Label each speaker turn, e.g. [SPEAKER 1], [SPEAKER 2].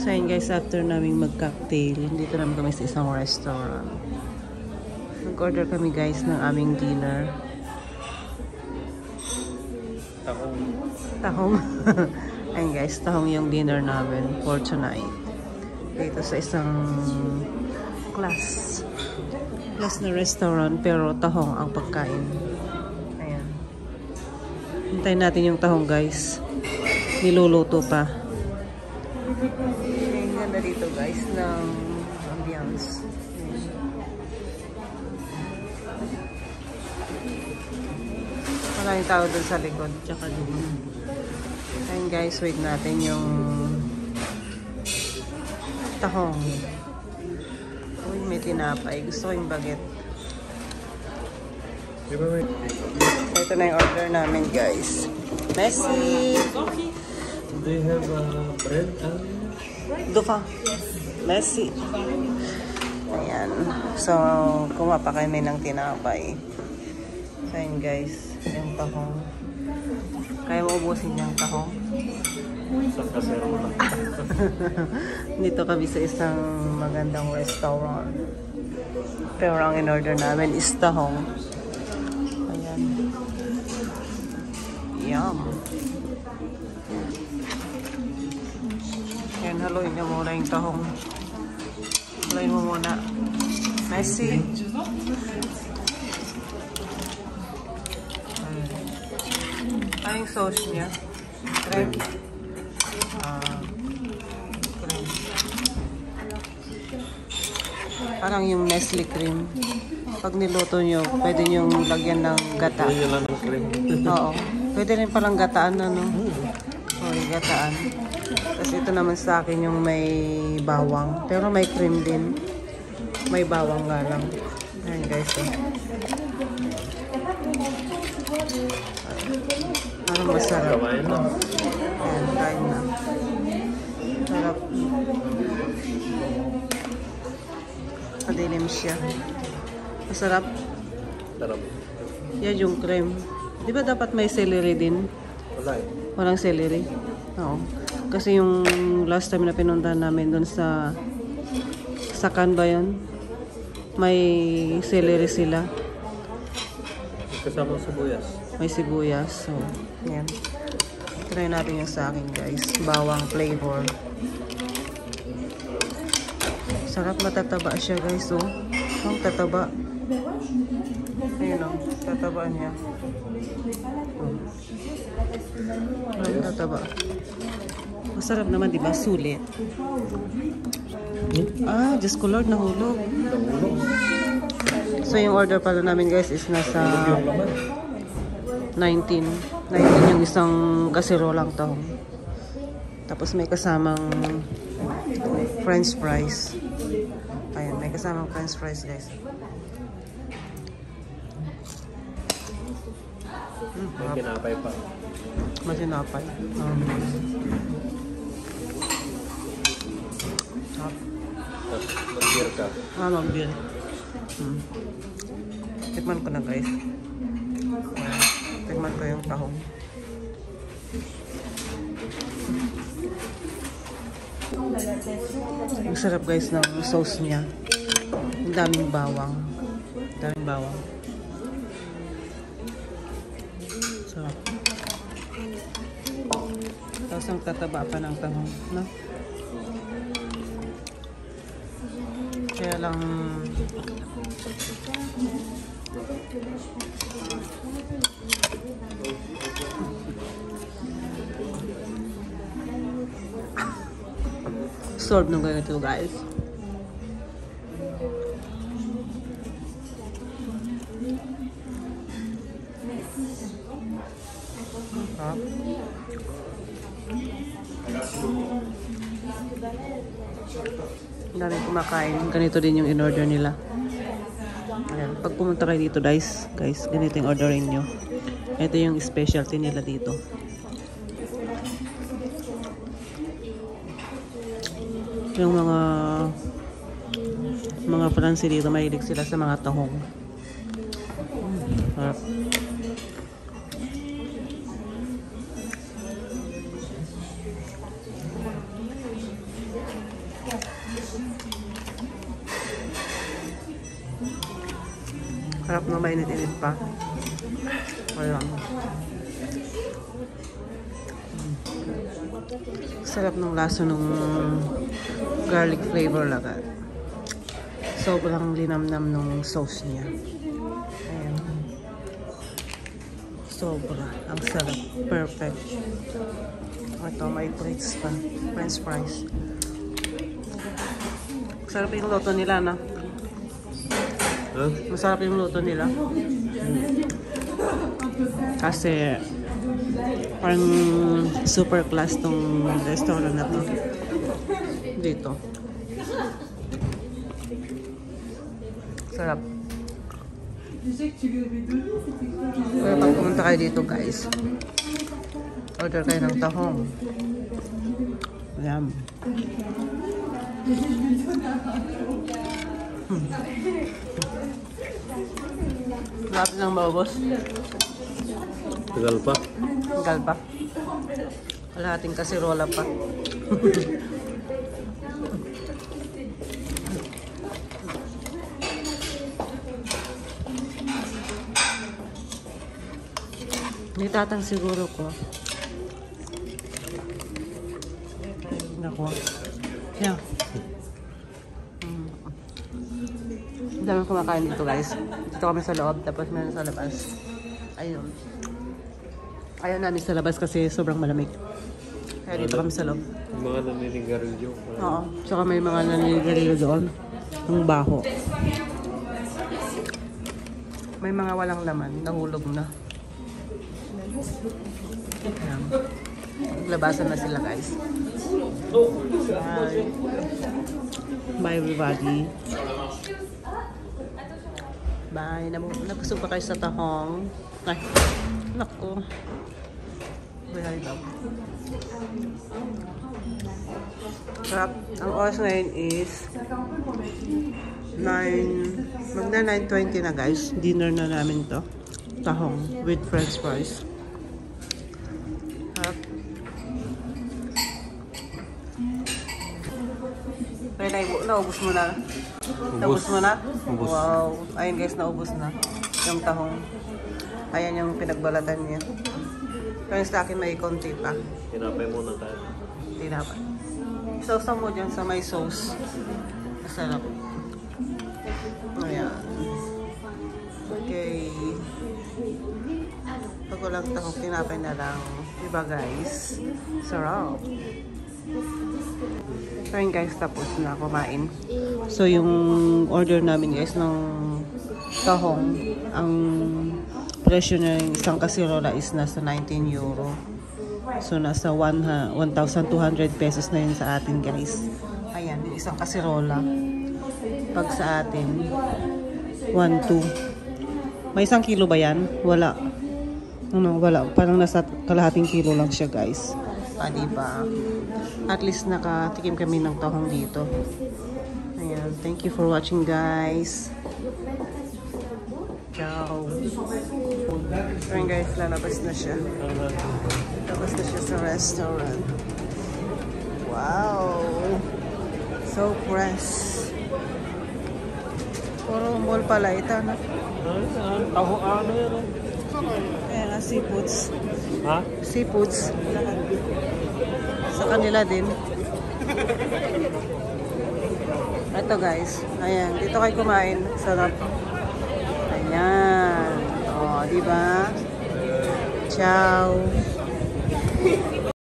[SPEAKER 1] So yun guys, after naming mag-cocktail, dito naman kami sa isang restaurant. Nag-order kami guys ng aming dinner. Tahong. Ayun guys, tahong yung dinner namin for tonight. Dito sa isang class na restaurant, pero tahong ang pagkain. Ayan. Hintayin natin yung tahong guys. Niluluto pa. Ang ganda dito guys ng ambience. Maraming tao dun sa likod, tsaka dun. Ayun guys, wait natin yung tahong. Uy, may tinapay. Gusto ko yung baget. Ito na yung order namin guys. Messi!
[SPEAKER 2] Do you have bread and...
[SPEAKER 1] Dufa. Messi. Ayan. So, kumuha pa kami ng tinapay. So, yun guys. Yung tahong. Kaya mo ubusin yung tahong. Dito kami sa isang magandang restaurant. Pero ang in-order namin is tahong. Ayan. Yum. Ayan, haluin niyo muna yung tahong. Haluin mo muna. Messi. Ano yung sauce niya? Cream. Cream. Parang yung Nestle cream. Pag niluto nyo, pwede nyo lagyan ng gata.
[SPEAKER 2] Pwede lang ng cream.
[SPEAKER 1] Oo. Pwede rin palang gataan, ano? Okay, gataan. Tapos ito naman sa akin yung may bawang. Pero may cream din. May bawang nga lang. Ayan guys. Parang masarap.
[SPEAKER 2] Kawain na.
[SPEAKER 1] Ayan, kain na. Sarap. Padilim siya. Masarap.
[SPEAKER 2] Sarap.
[SPEAKER 1] Yan yung cream. Di ba dapat may celery din?
[SPEAKER 2] Wala eh.
[SPEAKER 1] Walang celery? Oo. Kasi yung last time na pinuntahan namin doon sa Sakan ba yun? May celery sila.
[SPEAKER 2] Kasama sibuyas.
[SPEAKER 1] May sibuyas. So, yan. Try natin yung sa akin guys. Bawang flavor. Sarap, matataba siya guys. Oh. Ang tataba. Ayun o. Tataba niya. Oh. Ang tataba. Masarap naman, diba? Sulit. Ah, Diyos ko Lord, nahulog. So, yung order pala namin guys is nasa 19 yung isang kasirolang tahong. Tapos may kasamang french fries. Ayan, may kasamang french fries guys.
[SPEAKER 2] May kinapay pa.
[SPEAKER 1] May tinapay.
[SPEAKER 2] Mag-beer ka.
[SPEAKER 1] Mag-beer. Tikman ko na guys. Tikman ko yung tahong. Ang sarap guys ng sauce niya. Ang daming bawang. Daming bawang. Sarap. Tapos ang tataba pa ng tahong, no? Kaya lang absorb ng ganito guys. Ang daming kumakain. Ganito din yung in-order nila. Ayan. Pag pumunta kayo dito guys, ganito yung orderin nyo. Ito yung specialty nila dito. Yung mga Fransi dito, mahilig sila sa mga tahong. Harap. Harap na mainit-init pa. Ayan. Sarap ng laso ng garlic flavor lagat. Sobrang linamnam ng sauce niya. Ayan. Sobra. Ang sarap. Perfect. Ito, may plates pa. French fries. Sarap yung luto nila, no?
[SPEAKER 2] Huh?
[SPEAKER 1] Masarap yung luto nila. Kasi parang super class tong restaurant na to. Dito. Sarap. Kaya pag pumunta kayo dito, guys, order kayo ng tahong. Ayan. Lapit ng maubos.
[SPEAKER 2] Tagal pa.
[SPEAKER 1] Tagal pa. Kalahating kasirola pa. May tatang siguro ko. Nako. Yeah. Ang dami kumakain dito, guys. Dito kami sa loob, tapos meron sa labas. Ayun. Ayaw namin sa labas kasi sobrang malamig. Kaya dito kami sa loob.
[SPEAKER 2] Yung mga naninigarilyo.
[SPEAKER 1] Oo. Tsaka may mga naninigarilyo doon. Ang baho. May mga walang laman. Nahulog na. Ayan. Labasan na sila, guys. Bye. Bye, everybody. Bye. Nabusog pa kayo sa tahong. Ay, naku. Buhay daw. Sarap. Ang oras ngayon is 9:20 na, guys. Dinner na namin to. Tahong with french fries. Sarap. Kaya naubos mo na. Naubos mo na?
[SPEAKER 2] Ubus.
[SPEAKER 1] Wow. Ayun, guys, naubos na. Yung tahong. Ayan yung pinagbalatan niya. Pero sa akin may konti pa.
[SPEAKER 2] Tinapay muna tayo.
[SPEAKER 1] Tinapay. Sauce mo dyan sa may sauce. Masarap. Ayan. Okay. Pag walang tahong, tinapay na lang. Diba, guys? Sarap. Ayun, guys, tapos na kumain. So, yung order namin, guys, ng tahong, ang presyo ng isang kasirola is nasa 19 euro. So, nasa 1,200 pesos na yun sa atin, guys. Ayan, yung isang kasirola. Pag sa atin, 1,2. May isang kilo ba yan? Wala. Ano, wala. Parang nasa kalahating kilo lang siya, guys. Diba? At least nakatikim kami ng tahong dito. Ayan. Thank you for watching, guys. Ciao. Ayan, guys. Lalabas na siya. Lalabas na siya sa restaurant. Wow. So fresh. Puro mall pala ito, no?
[SPEAKER 2] Taho ano yan?
[SPEAKER 1] Ayan, seafoods.
[SPEAKER 2] Ha?
[SPEAKER 1] Seafoods. Sa kanila din. Ito, guys. Ayan. Dito kayo kumain. Sarap. Ayan. O, diba? Ciao.